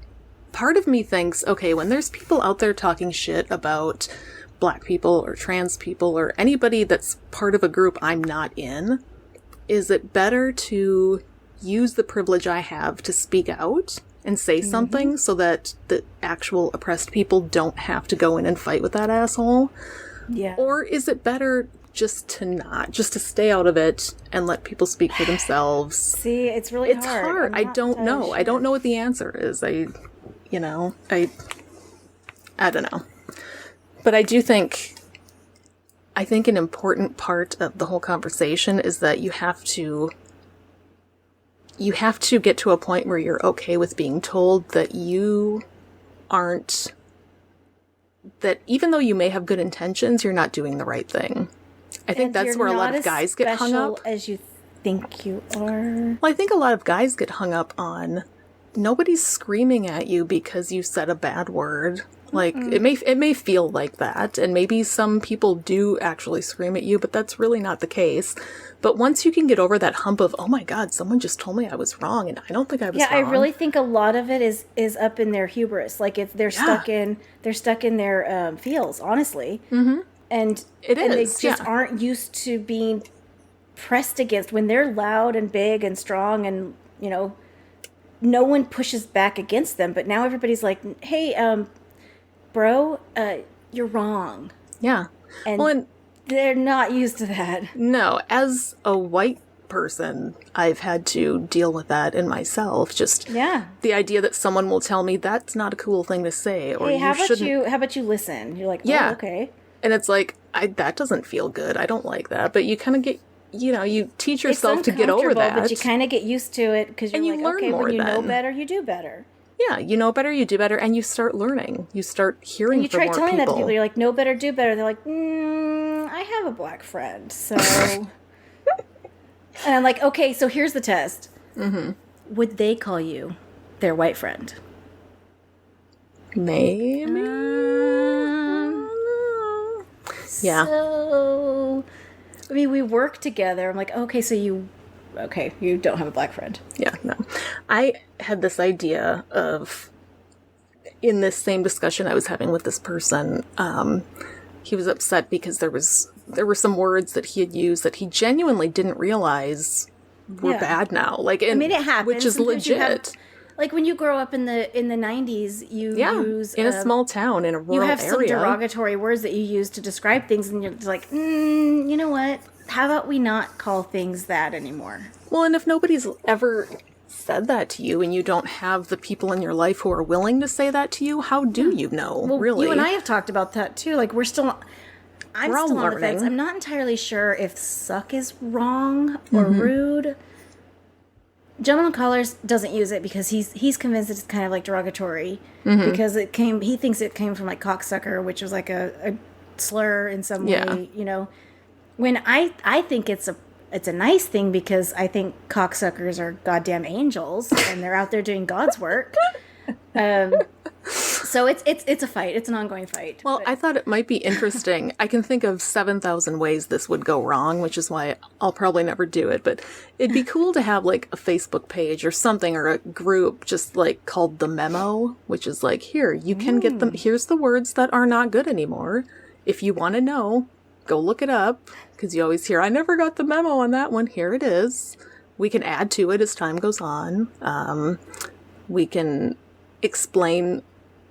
part of me thinks, okay, when there's people out there talking shit about Black people or trans people or anybody that's part of a group I'm not in, is it better to use the privilege I have to speak out and say something so that the actual oppressed people don't have to go in and fight with that asshole? Yeah. Or is it better just to stay out of it and let people speak for themselves? See, it's really hard. It's hard. I don't know. Sure. I don't know what the answer is. I don't know. But I think an important part of the whole conversation is that you have to get to a point where you're okay with being told that you aren't, that even though you may have good intentions, you're not doing the right thing. I think that's where a lot of guys get hung up. As you think you are. Well, I think a lot of guys get hung up on, nobody's screaming at you because you said a bad word. Like, it may feel like that, and maybe some people do actually scream at you, but that's really not the case. But once you can get over that hump of, oh my God, someone just told me I was wrong, and I don't think I was wrong. Yeah, I really think a lot of it is up in their hubris. Like, if they're stuck in their feels, honestly. Mm-hmm. And they just aren't used to being pressed against. When they're loud and big and strong and, no one pushes back against them. But now everybody's like, hey, bro, you're wrong. Yeah. And they're not used to that. No, as a white person, I've had to deal with that in myself. Just the idea that someone will tell me that's not a cool thing to say, or hey, how shouldn't. How about you listen? You're like, oh, okay. And it's like, that doesn't feel good. I don't like that. But you kind of get, you teach yourself to get over that. But you kind of get used to it because you're like, learn okay, more when you know then. better, you do better. Yeah, you know better, you do better, and you start learning. You start hearing from more people. You try telling that to people. You're like, know better, do better. They're like, I have a Black friend, so... And I'm like, okay, so here's the test. Mm-hmm. Would they call you their white friend? Maybe. Yeah. So, I mean, we work together. I'm like, okay, so you don't have a Black friend. Yeah, no. I had this idea of, in this same discussion I was having with this person, he was upset because there were some words that he had used that he genuinely didn't realize were bad now. Like, I mean, it happens. Which is Sometimes legit. Like when you grow up in the 90s, you use in a small town in a rural area. You have some area. derogatory words that you use to describe things, and you're just like, you know what? How about we not call things that anymore? Well, and if nobody's ever said that to you, and you don't have the people in your life who are willing to say that to you, how do you know? Well, really, you and I have talked about that too. Like I'm still on the fence. I'm not entirely sure if suck is wrong or rude. Gentleman Callers doesn't use it because he's convinced it's kind of like derogatory because he thinks it came from like cocksucker, which was like a slur in some way, When I think it's a nice thing because I think cocksuckers are goddamn angels and they're out there doing God's work. So So it's a fight. It's an ongoing fight. Well, I thought it might be interesting. I can think of 7,000 ways this would go wrong, which is why I'll probably never do it. But it'd be cool to have like a Facebook page or something, or a group just like called The Memo, which is like, here, you can get them. Here's the words that are not good anymore. If you want to know, go look it up, because you always hear, I never got the memo on that one. Here it is. We can add to it as time goes on. We can explain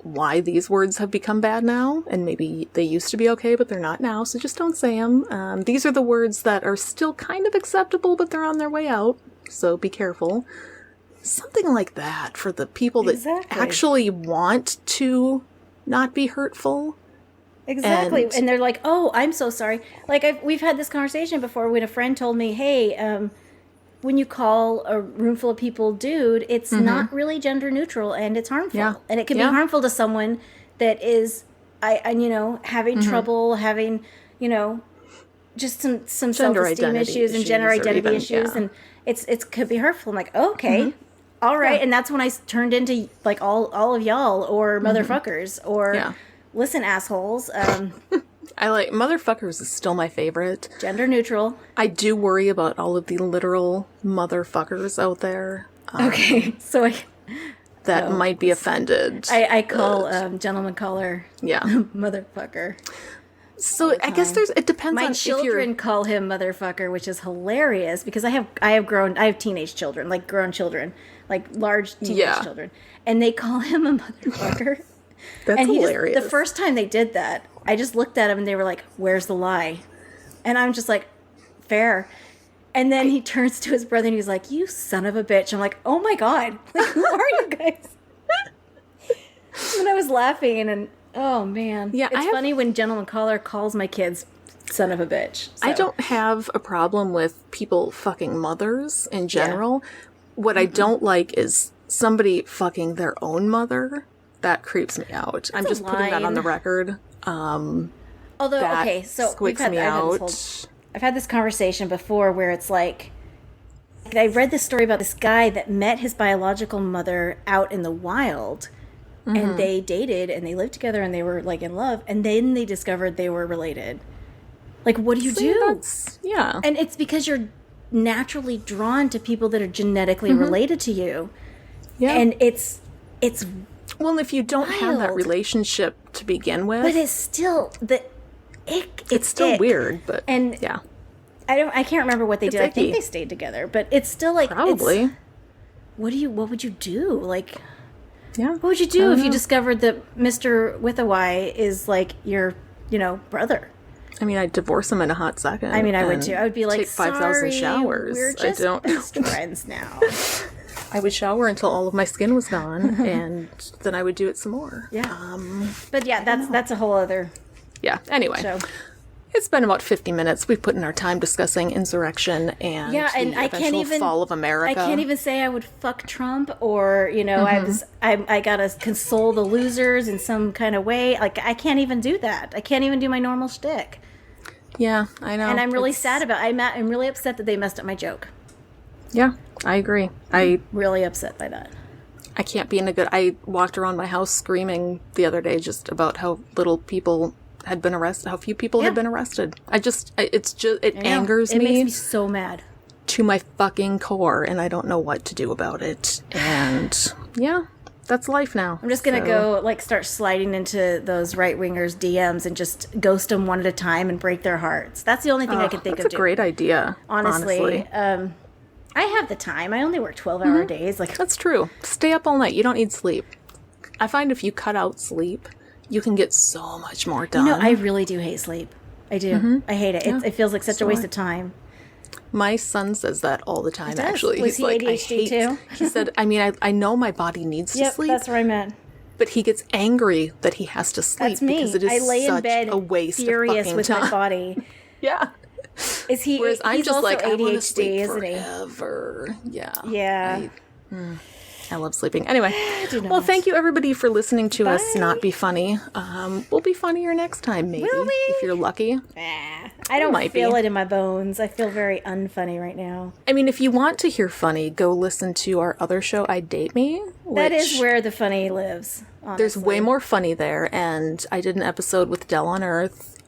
why these words have become bad now, and maybe they used to be okay, but they're not now, so just don't say them. These are the words that are still kind of acceptable, but they're on their way out, so be careful. Something like that for the people that actually want to not be hurtful. Exactly. And they're like, oh, I'm so sorry. Like, we've had this conversation before when a friend told me, hey, when you call a room full of people dude, it's not really gender neutral, and it's harmful. Yeah. And it can be harmful to someone that is, having trouble, having, just some self-esteem issues and gender identity issues. And it could be hurtful. I'm like, okay, all right. Yeah. And that's when I turned into like all of y'all or motherfuckers or listen, assholes. I like motherfuckers is still my favorite. Gender neutral. I do worry about all of the literal motherfuckers out there. Okay, so that might be offended. I call gentleman caller motherfucker. So I guess it depends on my children call him motherfucker, which is hilarious because I have teenage children, like grown children, like large teenage children, and they call him a motherfucker. That's hilarious. The first time they did that, I just looked at him and they were like, where's the lie? And I'm just like, fair. And then he turns to his brother and he's like, you son of a bitch. I'm like, oh my God. Like, who are you guys? And I was laughing and oh man. Yeah, it's funny when gentleman caller calls my kids son of a bitch. So. I don't have a problem with people fucking mothers in general. What I don't like is somebody fucking their own mother. That creeps me out. I'm just putting that on the record. Although, okay, so I've had this conversation before where it's like, I read this story about this guy that met his biological mother out in the wild, and they dated and they lived together and they were like in love, and then they discovered they were related. Like, what do you do? And it's because you're naturally drawn to people that are genetically related to you. Yeah, and it's. Well, if you don't have that relationship to begin with, but it's still it's still weird. But I can't remember what they did. Icky. I think they stayed together, but it's still like probably. What would you do? Like, what would you do if you discovered that Mr. with a Y is like your, brother? I mean, I'd divorce him in a hot second. I mean, I would too. I would be like, take 5,000 showers. We're just best friends now. I would shower until all of my skin was gone, and then I would do it some more. Yeah. But yeah, that's a whole other. Yeah. Anyway, it's been about 50 minutes. We've put in our time discussing insurrection and the eventual fall of America. I can't even say I would fuck Trump or I gotta console the losers in some kind of way. Like I can't even do that. I can't even do my normal shtick. Yeah, I know. And I'm really sad about. I'm really upset that they messed up my joke. Yeah, I agree. I'm really upset by that. I can't be in a good... I walked around my house screaming the other day just about how little people had been arrested, how few people had been arrested. It angers me. It makes me so mad. To my fucking core, and I don't know what to do about it. And that's life now. I'm just going to go start sliding into those right-wingers' DMs and just ghost them one at a time and break their hearts. That's the only thing I can think of doing. That's a great idea. Honestly. I have the time. I only work 12-hour days. That's true. Stay up all night. You don't need sleep. I find if you cut out sleep, you can get so much more done. I really do hate sleep. I do. I hate it. Yeah. It feels like such a waste of time. My son says that all the time, actually. Was he ADHD too? He said, I know my body needs to sleep. That's what I meant. But he gets angry that he has to sleep. That's me. Because it is I lay in bed a waste furious of with time. my body. Yeah. Is he? Whereas I'm he's just also like, ADHD, I want to sleep isn't he? forever. Yeah. Yeah. I love sleeping. Anyway, well, not. thank you everybody for listening to us not be funny. We'll be funnier next time, maybe, Will we? if you're lucky. I don't feel it in my bones. I feel very unfunny right now. I mean, if you want to hear funny, go listen to our other show, I Date Me. That is where the funny lives, honestly. There's way more funny there, and I did an episode with Del on Earth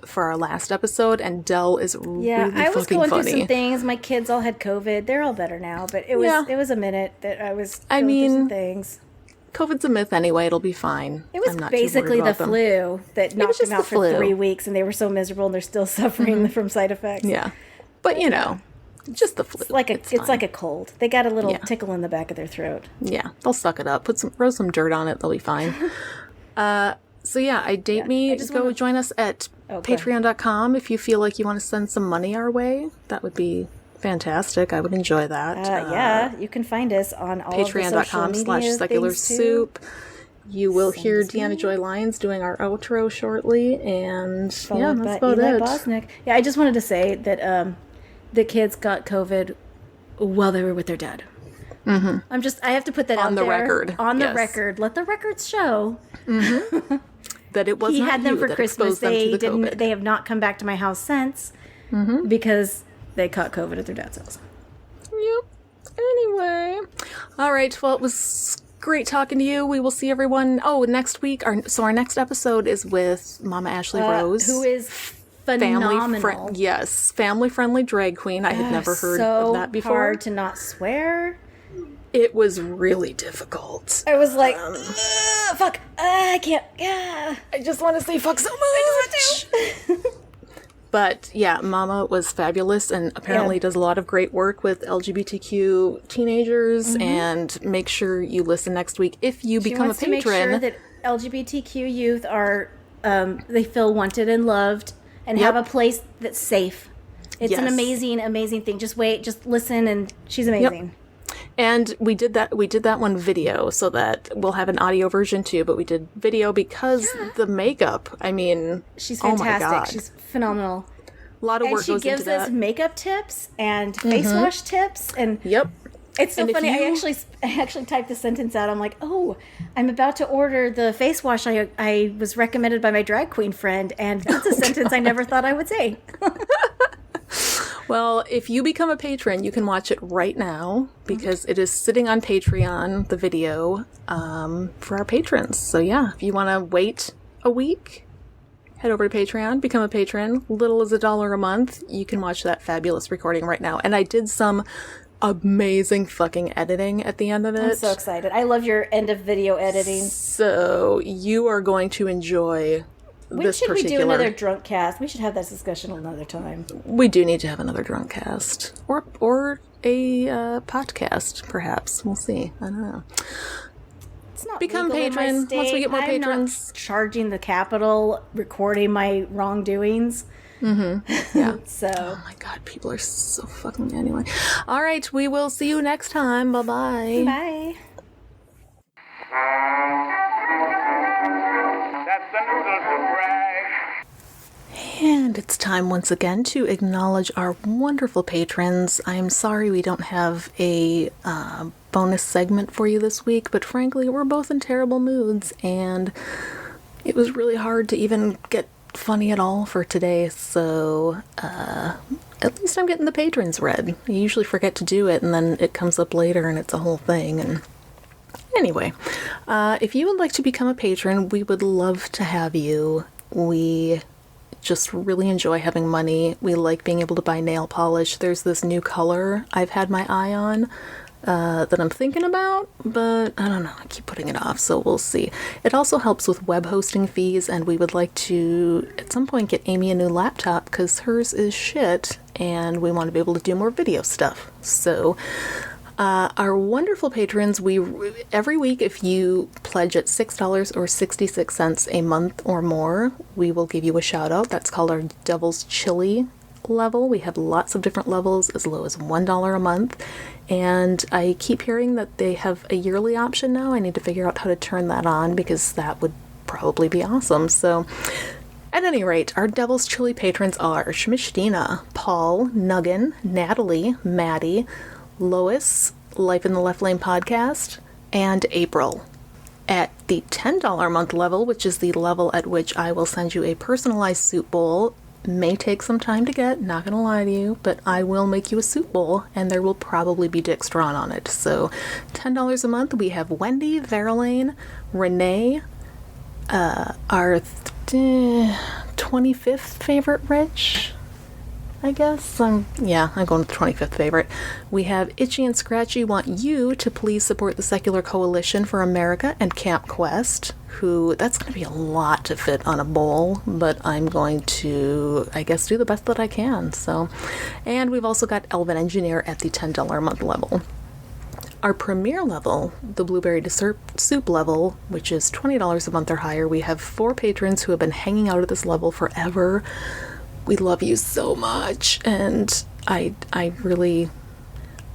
for our last episode, and Del is really fucking funny. I was going through some things. My kids all had COVID. They're all better now, but it was a minute that I was going through some things. COVID's a myth anyway. It'll be fine. It was basically the flu that knocked them out for 3 weeks, and they were so miserable, and they're still suffering from side effects. Yeah, but you know, just the flu. It's like a cold. They got a little tickle in the back of their throat. Yeah, they'll suck it up. Throw some dirt on it. They'll be fine. So yeah, I Date Me. Just go join us at patreon.com if you feel like you want to send some money our way. That would be fantastic. I would enjoy that. You can find us on all patreon.com/secularsoup. You will hear Deanna Joy Lyons doing our outro shortly, and that's about Eli it. Bosnick. Yeah, I just wanted to say that the kids got COVID while they were with their dad. Mm-hmm. I have to put that on out the there. record. On the record. Let the records show. Mm-hmm. That it was he not had them you for that Christmas. exposed them to the COVID. They have not come back to my house since because they caught COVID at their dad's house. Yep. Anyway. All right. Well, it was great talking to you. We will see everyone. Oh, next week. Our next episode is with Mama Ashley Rose, who is phenomenal. Family-friendly drag queen. I had never heard of that before. So hard to not swear. It was really difficult. I was like, fuck, I can't, I just want to say fuck so much. I just want to. But yeah, Mama was fabulous and apparently does a lot of great work with LGBTQ teenagers. And make sure you listen next week if you become a patron. She wants to make sure that LGBTQ youth are, they feel wanted and loved and have a place that's safe. It's an amazing, amazing thing. Just wait, just listen, and she's amazing. Yep. And we did that one video, so that we'll have an audio version too, but we did video because the makeup, I mean, she's fantastic. Oh my God. She's phenomenal. A lot of work goes into that. And she gives us makeup tips and face wash tips, and it's so funny. I actually typed the sentence out. I'm like, oh, I'm about to order the face wash I was recommended by my drag queen friend, and that's a sentence I never thought I would say. Well, if you become a patron, you can watch it right now because it is sitting on Patreon, the video, for our patrons. So yeah, if you want to wait a week, head over to Patreon, become a patron. Little as $1 a month. You can watch that fabulous recording right now. And I did some amazing fucking editing at the end of it. I'm so excited. I love your end of video editing. So you are going to enjoy When should we do another drunk cast? We should have that discussion another time. We do need to have another drunk cast. Or a podcast, perhaps. We'll see. I don't know. It's not become patron once we get more patrons. Not charging the capital, recording my wrongdoings. Yeah. So. Oh my God, people are so fucking anyway. All right, we will see you next time. Bye-bye. Bye. That's the noodles to brag. And it's time once again to acknowledge our wonderful patrons. I'm sorry we don't have a bonus segment for you this week, but frankly, we're both in terrible moods, and it was really hard to even get funny at all for today, so at least I'm getting the patrons read. I usually forget to do it, and then it comes up later, and it's a whole thing, and anyway, if you would like to become a patron, we would love to have you. We just really enjoy having money. We like being able to buy nail polish. There's this new color I've had my eye on that I'm thinking about, but I don't know. I keep putting it off, so we'll see. It also helps with web hosting fees, and we would like to, at some point, get Amy a new laptop because hers is shit, and we want to be able to do more video stuff. So our wonderful patrons, every week, if you pledge at $6 or 66 cents a month or more, we will give you a shout out. That's called our Devil's Chili level. We have lots of different levels as low as $1 a month. And I keep hearing that they have a yearly option now. I need to figure out how to turn that on because that would probably be awesome. So at any rate, our Devil's Chili patrons are Shmishtina, Paul, Nuggin, Natalie, Maddie, Lois, Life in the Left Lane podcast, and April. At the $10 a month level, which is the level at which I will send you a personalized soup bowl, may take some time to get, not gonna lie to you, but I will make you a soup bowl, and there will probably be dicks drawn on it. So $10 a month, we have Wendy, Verlaine, Renee, our 25th favorite Rich, I guess. I'm going with the 25th favorite. We have Itchy and Scratchy want you to please support the Secular Coalition for America and Camp Quest, who, that's going to be a lot to fit on a bowl, but I'm going to, I guess, do the best that I can. So, and we've also got Elven Engineer at the $10 a month level. Our premier level, the Blueberry Dessert Soup level, which is $20 a month or higher, we have 4 patrons who have been hanging out at this level forever. We love you so much, and I really,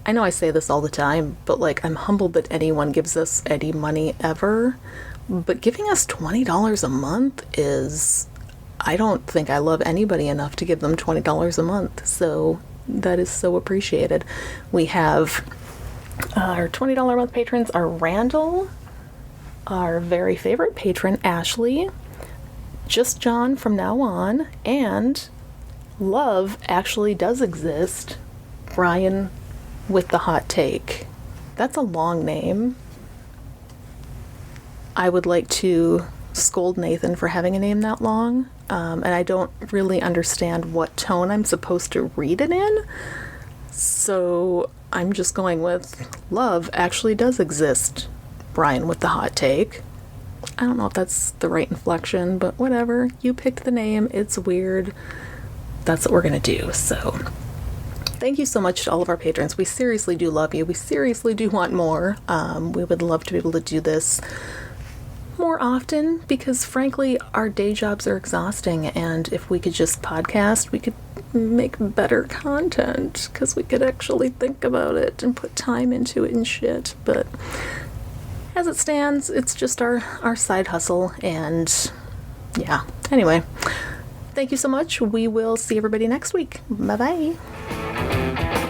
I know I say this all the time, but like, I'm humbled that anyone gives us any money ever, but giving us $20 a month is, I don't think I love anybody enough to give them $20 a month, so that is so appreciated. We have our $20 a month patrons are Randall, our very favorite patron, Ashley, Just John from now on, and Love Actually Does Exist, Brian with the hot take. That's a long name. I would like to scold Nathan for having a name that long, and I don't really understand what tone I'm supposed to read it in, so I'm just going with Love Actually Does Exist, Brian with the hot take. I don't know if that's the right inflection, but whatever. You picked the name. It's weird. That's what we're going to do. So thank you so much to all of our patrons. We seriously do love you. We seriously do want more. We would love to be able to do this more often because, frankly, our day jobs are exhausting. And if we could just podcast, we could make better content because we could actually think about it and put time into it and shit. But as it stands, it's just our side hustle, and yeah. Anyway, thank you so much. We will see everybody next week. Bye-bye.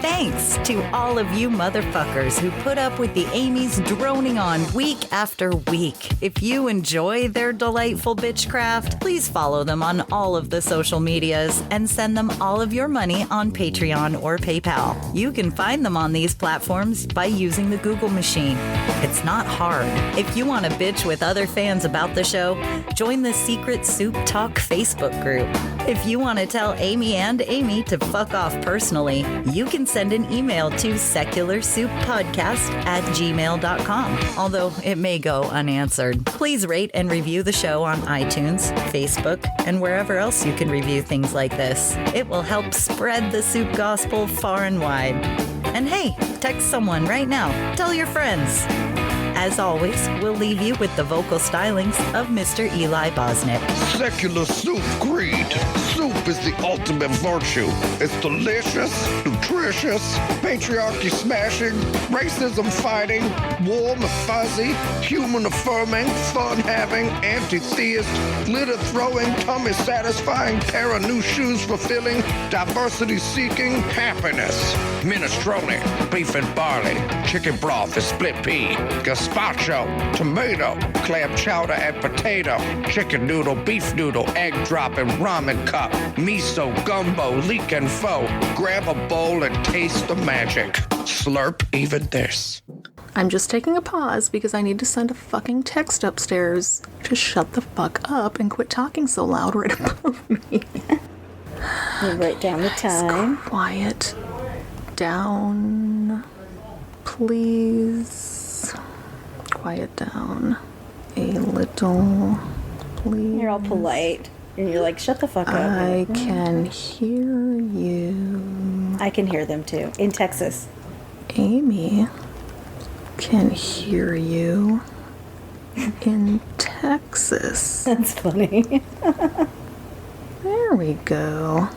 Thanks to all of you motherfuckers who put up with the Amy's droning on week after week. If you enjoy their delightful bitchcraft, please follow them on all of the social medias and send them all of your money on Patreon or PayPal. You can find them on these platforms by using the Google machine. It's not hard. If you want to bitch with other fans about the show, join the Secret Soup Talk Facebook group. If you want to tell Amy and Amy to fuck off personally, you can send an email to secularsouppodcast@gmail.com, although it may go unanswered. Please rate and review the show on iTunes, Facebook, and wherever else you can review things like this. It will help spread the soup gospel far and wide. And hey, text someone right now. Tell your friends. As always, we'll leave you with the vocal stylings of Mr. Eli Bosnick. Secular soup greed. Soup is the ultimate virtue. It's delicious, nutritious, patriarchy smashing, racism fighting, warm and fuzzy, human affirming, fun having, anti-theist, glitter throwing, tummy satisfying, pair of new shoes fulfilling, diversity seeking, happiness. Minestrone, beef and barley, chicken broth and split pea, gazpacho, tomato, clam chowder and potato, chicken noodle, beef noodle, egg drop and ramen cup, miso, gumbo, leek and pho. Grab a bowl and taste the magic. Slurp even this. I'm just taking a pause because I need to send a fucking text upstairs to shut the fuck up and quit talking so loud right above me. You write down the time. Quiet down, please. Quiet down a little, please. You're all polite. And you're like, shut the fuck up. I can hear you. I can hear them too. In Texas. Amy can hear you in Texas. That's funny. There we go.